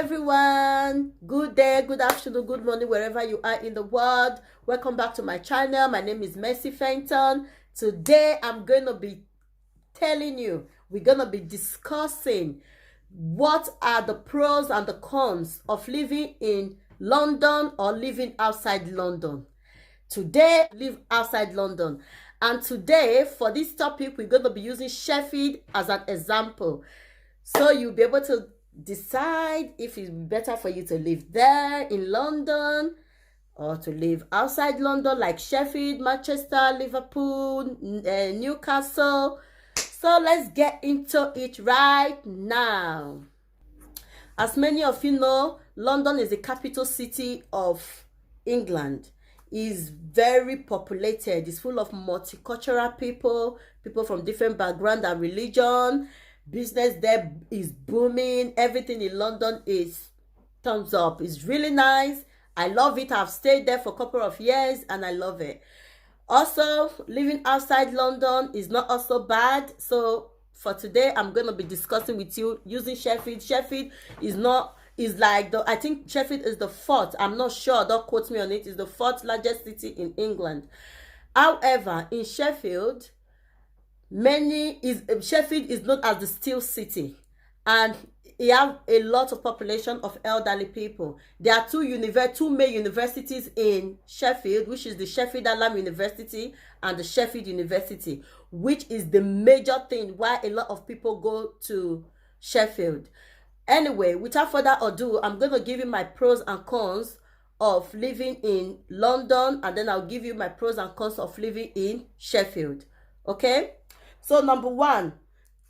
everyone. Good day, good afternoon, good morning, wherever you are in the world. Welcome back to my channel. My name is Mercy Fenton. Today, I'm going to be telling you, we're going to be discussing what are the pros and the cons of living in London or living outside London. Today, live outside London. And today, for this topic, we're going to be using Sheffield as an example. So you'll be able to decide if it's better for you to live there in London or to live outside London, like Sheffield, Manchester, Liverpool, Newcastle. So let's get into it right now. As many of you know, London is the capital city of England. It's very populated. It's full of multicultural people from different background and religion. Business there is booming. Everything in London is thumbs up. It's really nice. I love it. I've stayed there for a couple of years and I love it. Also, living outside London is not also bad. So for today, I'm going to be discussing with you using Sheffield. Sheffield I think Sheffield is the fourth. I'm not sure. Don't quote me on it. It's the fourth largest city in England. However, in Sheffield, Sheffield is known as the Steel City, and you have a lot of population of elderly people. There are two main universities in Sheffield, which is the Sheffield Hallam University and the Sheffield University, which is the major thing why a lot of people go to Sheffield. Anyway, without further ado, I'm going to give you my pros and cons of living in London, and then I'll give you my pros and cons of living in Sheffield. Okay? So number one,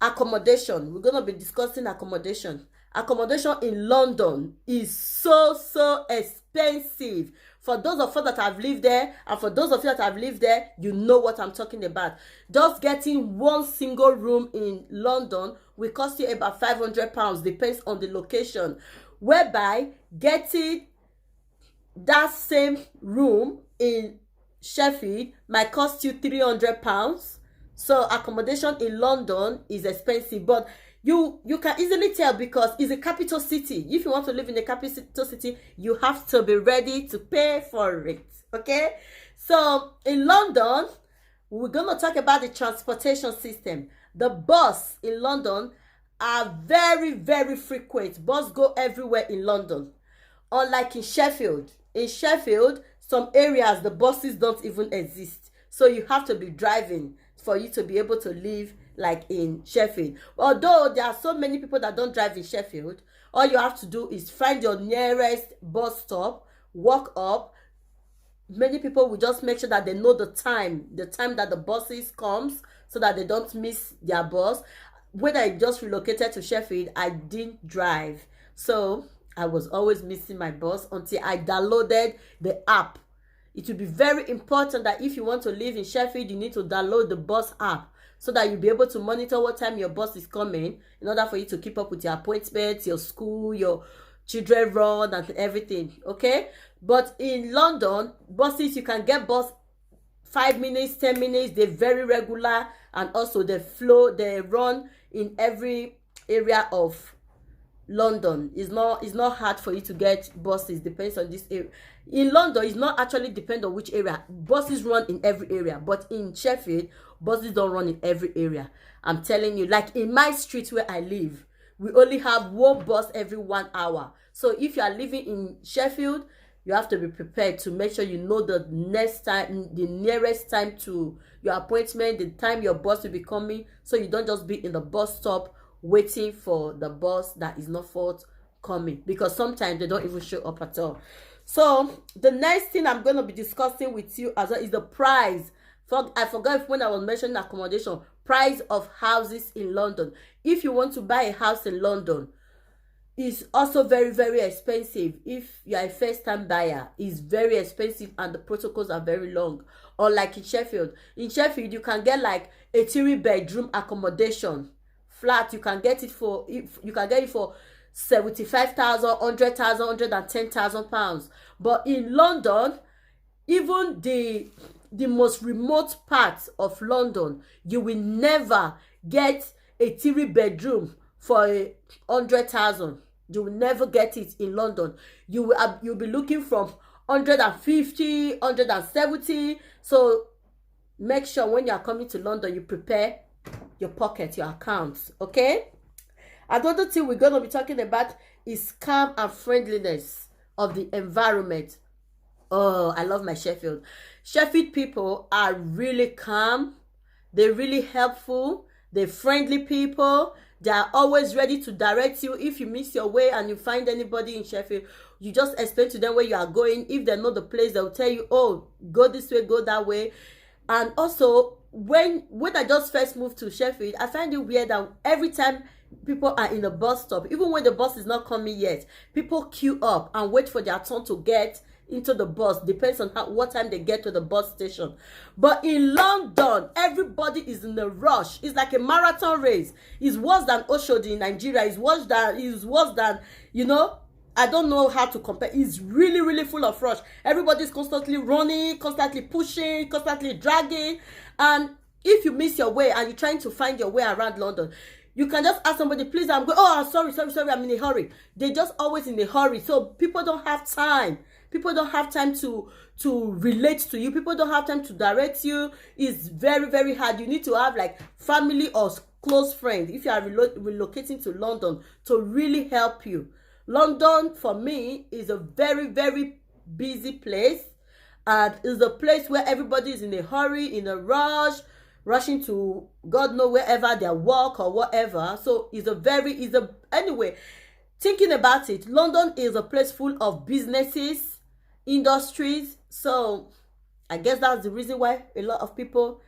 accommodation. We're going to be discussing accommodation. Accommodation in London is so expensive. For those of us that have lived there, and for those of you that have lived there, you know what I'm talking about. Just getting one single room in London will cost you about £500, depends on the location. Whereby getting that same room in Sheffield might cost you £300. So accommodation in London is expensive, but you can easily tell because it's a capital city. If you want to live in a capital city, you have to be ready to pay for it. Okay? So in London, we're going to talk about the transportation system. The bus in London are very frequent. Bus go everywhere in London. Unlike in Sheffield. In Sheffield, some areas the buses don't even exist. So you have to be driving for you to be able to live like in Sheffield. Although there are so many people that don't drive in Sheffield, all you have to do is find your nearest bus stop, walk up. Many people will just make sure that they know the time that the buses comes, so that they don't miss their bus. When I just relocated to Sheffield, I didn't drive. So I was always missing my bus until I downloaded the app. It will be very important that if you want to live in Sheffield, you need to download the bus app so that you'll be able to monitor what time your bus is coming in order for you to keep up with your appointments, your school, your children run and everything, okay? But in London, buses, you can get bus 5 minutes, 10 minutes. They're very regular, and also they run in every area of London. It's not hard for you to get buses. Depends on this area. In London, it's not actually depend on which area. Buses run in every area, but in Sheffield, buses don't run in every area. I'm telling you, like in my street where I live, we only have one bus every 1 hour. So if you are living in Sheffield, you have to be prepared to make sure you know the nearest time to your appointment, the time your bus will be coming, so you don't just be in the bus stop waiting for the bus that is not forthcoming, because sometimes they don't even show up at all. So the next thing I'm going to be discussing with you as well is the price. I forgot when I was mentioning accommodation, price of houses in London. If you want to buy a house in London, it's also very expensive. If you are a first-time buyer, it's very expensive and the protocols are very long. Or like in Sheffield, you can get like a 3-bedroom accommodation flat. You can get it for 75,000, 100,000, 110,000 pounds. But in London, even the most remote parts of London, you will never get a 3-bedroom for 100,000. You will never get it in London. You'll be looking from 150, 170. So make sure when you are coming to London, you prepare your pocket, your accounts, okay? Another thing we're going to be talking about is calm and friendliness of the environment. Oh, I love my Sheffield. Sheffield people are really calm. They're really helpful. They're friendly people. They are always ready to direct you. If you miss your way and you find anybody in Sheffield, you just explain to them where you are going. If they know the place, they'll tell you, oh, go this way, go that way. And also, when I just first moved to Sheffield, I find it weird that every time people are in a bus stop, even when the bus is not coming yet, people queue up and wait for their turn to get into the bus. Depends on what time they get to the bus station. But in London, everybody is in a rush. It's like a marathon race. It's worse than Oshodi in Nigeria. It's worse than I don't know how to compare. It's really, really full of rush. Everybody's constantly running, constantly pushing, constantly dragging. And if you miss your way and you're trying to find your way around London, you can just ask somebody, please, I'm going, oh, sorry, I'm in a hurry. They're just always in a hurry. So people don't have time. People don't have time to relate to you. People don't have time to direct you. It's very, very hard. You need to have like family or close friends if you are relocating to London to really help you. London, for me, is a very, very busy place. And it's a place where everybody is in a hurry, in a rush, rushing to God know wherever their work or whatever. So anyway, thinking about it, London is a place full of businesses, industries. So I guess that's the reason why a lot of people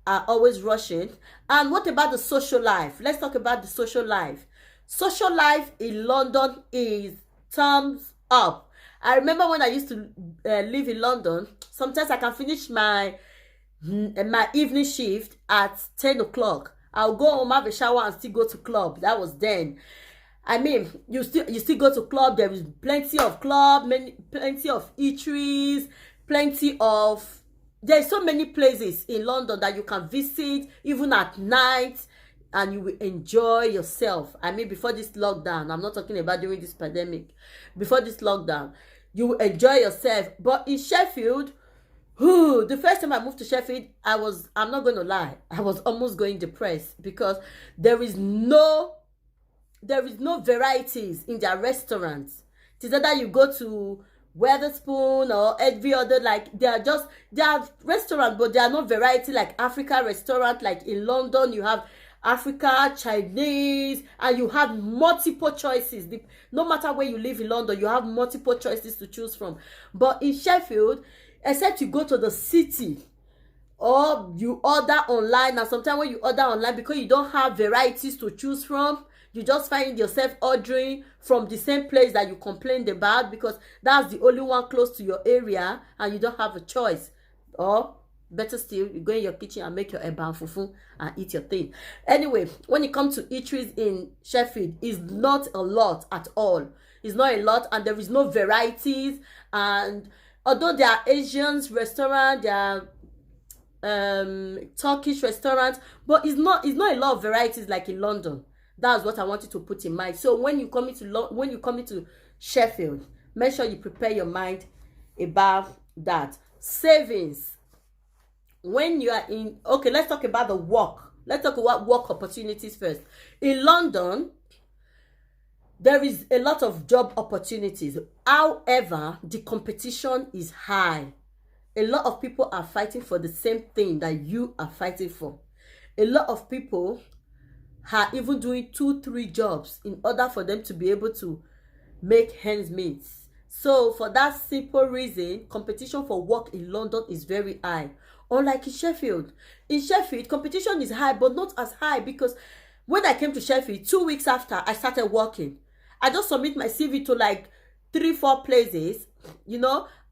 are always rushing. And what about the social life? Let's talk about the social life. Social life in London is thumbs up. I remember when I used to live in London, sometimes I can finish my evening shift at 10 o'clock. I'll go home, have a shower, and still go to club. That was then. I mean, you still go to club. There is plenty of club, plenty of eateries, there's so many places in London that you can visit, even at night, and you will enjoy yourself. I mean, before this lockdown, I'm not talking about during this pandemic. Before this lockdown, you will enjoy yourself. But in Sheffield, the first time I moved to Sheffield, I'm not going to lie, I was almost going depressed because there is no varieties in their restaurants. It is either you go to Weatherspoon or every other, like they are restaurants, but they are not variety like Africa restaurant. Like in London, you have Africa, Chinese, and you have multiple choices. No matter where you live in London, you have multiple choices to choose from. But in Sheffield, except you go to the city or you order online, and sometimes when you order online, because you don't have varieties to choose from, you just find yourself ordering from the same place that you complained about because that's the only one close to your area and you don't have a choice. Or better still, you go in your kitchen and make your eba and fufu and eat your thing. Anyway, when it comes to eateries in Sheffield, it's not a lot at all. It's not a lot, and there is no varieties. And although there are Asians restaurants, there are Turkish restaurants, but it's not a lot of varieties like in London. That's what I want you to put in mind. So when you come into Sheffield, make sure you prepare your mind about that. Savings. When you are in, okay, let's talk about the work. Let's talk about work opportunities first. In London, there is a lot of job opportunities. However, the competition is high. A lot of people are fighting for the same thing that you are fighting for. A lot of people are even doing 2-3 jobs in order for them to be able to make ends meet. So for that simple reason, competition for work in London is very high. Unlike in Sheffield. In Sheffield, competition is high, but not as high, because when I came to Sheffield, 2 weeks after I started working, I just submit my CV to like 3-4 places,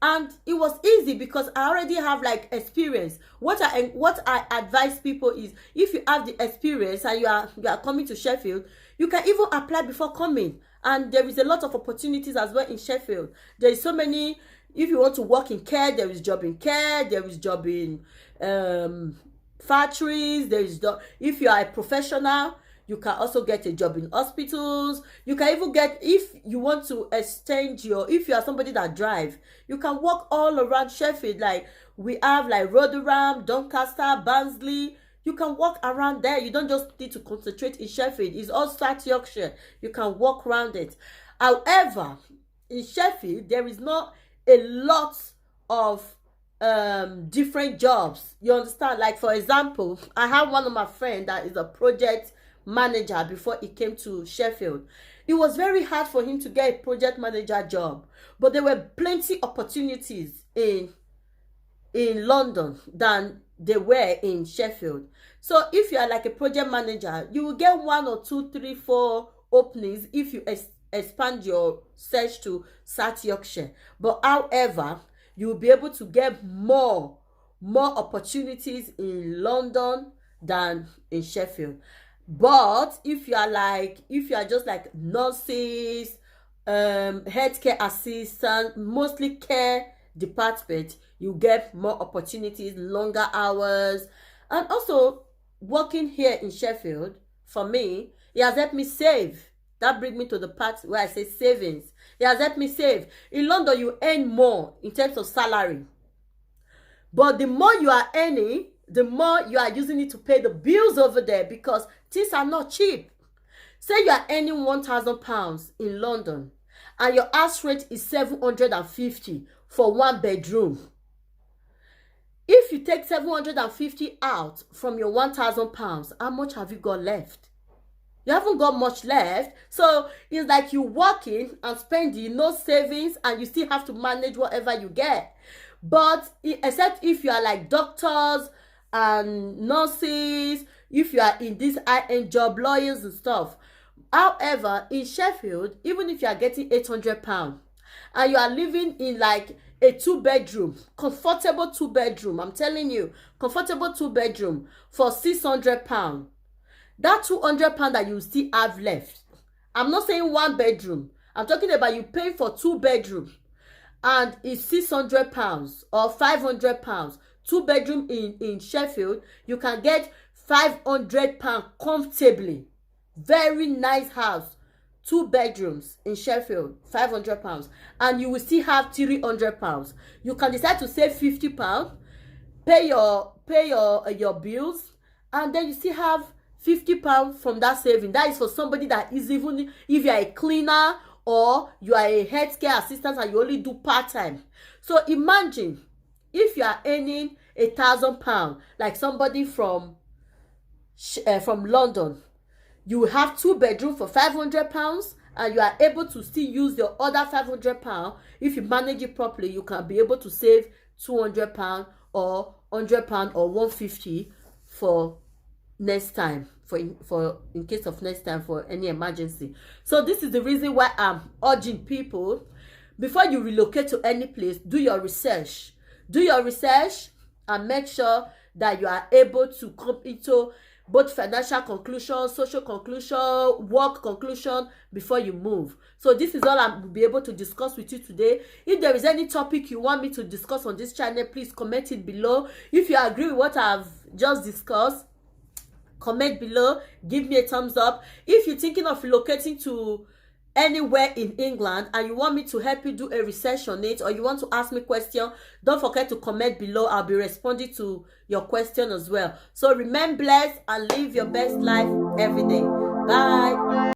and it was easy because I already have like experience. What I advise people is, if you have the experience and you are coming to Sheffield, you can even apply before coming. And there is a lot of opportunities as well in Sheffield. There is so many. If you want to work in care, there is job in care. There is job in factories. If you are a professional, You can also get a job in hospitals. You can even get, if you want to extend if you are somebody that drive, you can walk all around Sheffield. Like we have like Rotherham, Doncaster, Barnsley. You can walk around there. You don't just need to concentrate in Sheffield. It's all South Yorkshire. You can walk around it. However, in Sheffield, there is not a lot of different jobs. You understand? Like for example, I have one of my friends that is a project manager before he came to Sheffield. It was very hard for him to get a project manager job, but there were plenty opportunities in London than they were in Sheffield. So if you are like a project manager, you will get 1 or 2, 3, 4 openings if you expand your search to South Yorkshire. But however, you will be able to get more opportunities in London than in Sheffield. But if you are just like nurses, healthcare assistant, mostly care department, you get more opportunities, longer hours. And also working here in Sheffield, for me, it has helped me save. That brings me to the part where I say savings. It has helped me save. In London, you earn more in terms of salary. But the more you are earning, the more you are using it to pay the bills over there, because things are not cheap. Say you are earning £1,000 in London and your house rent is 750 for 1 bedroom. If you take 750 out from your £1,000, how much have you got left? You haven't got much left. So it's like you working and spending, no savings, and you still have to manage whatever you get. But except if you are like doctors and nurses, if you are in this high-end job, lawyers and stuff. However, in Sheffield, even if you are getting £800 and you are living in like a 2-bedroom, comfortable 2-bedroom, I'm telling you, comfortable 2-bedroom for £600, that £200 that you still have left, I'm not saying 1 bedroom, I'm talking about you paying for 2 bedrooms, and it's £600 or £500. 2-bedroom in Sheffield, you can get £500 comfortably. Very nice house, 2 bedrooms in Sheffield, £500, and you will still have £300. You can decide to save £50, pay your bills, and then you still have £50 from that saving. That is for somebody that is, even if you are a cleaner or you are a healthcare assistant and you only do part-time. So imagine if you are earning £1,000, like somebody from London, you have 2 bedrooms for £500, and you are able to still use your other £500. If you manage it properly, you can be able to save £200 or £100 or £150 for next time, for in case of next time, for any emergency. So this is the reason why I'm urging people, before you relocate to any place, do your research. Do your research and make sure that you are able to come into both financial conclusion, social conclusion, work conclusion before you move. So this is all I will be able to discuss with you today. If there is any topic you want me to discuss on this channel, please comment it below. If you agree with what I've just discussed, comment below, give me a thumbs up. If you're thinking of relocating to anywhere in England and you want me to help you do a research on it, or you want to ask me question, don't forget to comment below. I'll be responding to your question as well. So remain blessed and live your best life every day. Bye.